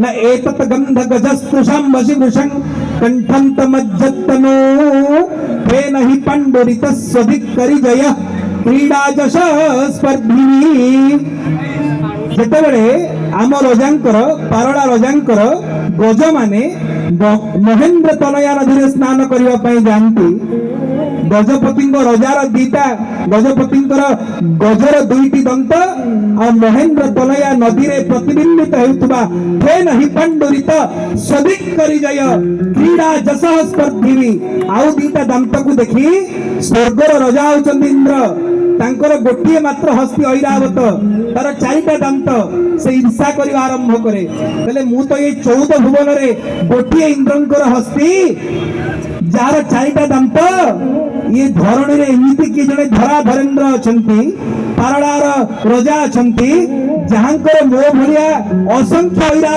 न एतत् गंध गजस्पृशं वशिवृशं कंठं तमज्जत्तनो तेन हि पंडुरितस्वधिकरिजय क्रीडा जश स्पर्धिनी। जेतेबेले आम रजांकर पारड़ा रजांकर गज माने महेंद्र तनया नदी स्नान करने जाती। गजपति रजार दीटा गजपति गजर दुईटी दंत और महेंद्र तनया नदी रे प्रतिबिंबित होता फेन हि पंडुरित सदिकरिजय क्रीडा जस स्पर्धिनी। आउ दीटा दंत को देखी स्वर्गर रजा होचंदी इंद्र तांकर गोटिए मात्र हस्ती ऐरावत तार चारिटा दांत से ईर्षा कर आरंभ करे कहले मु तो ये 14 भुवन रे गोटिए इंद्रंकर हस्ती जार चारिटा दांत ये धरणी रे एमिति कि जने धरा धरेन्द्र अछंती पारड़ार रजा अछंती जहांकर मो भलिया असंख्य ऐरा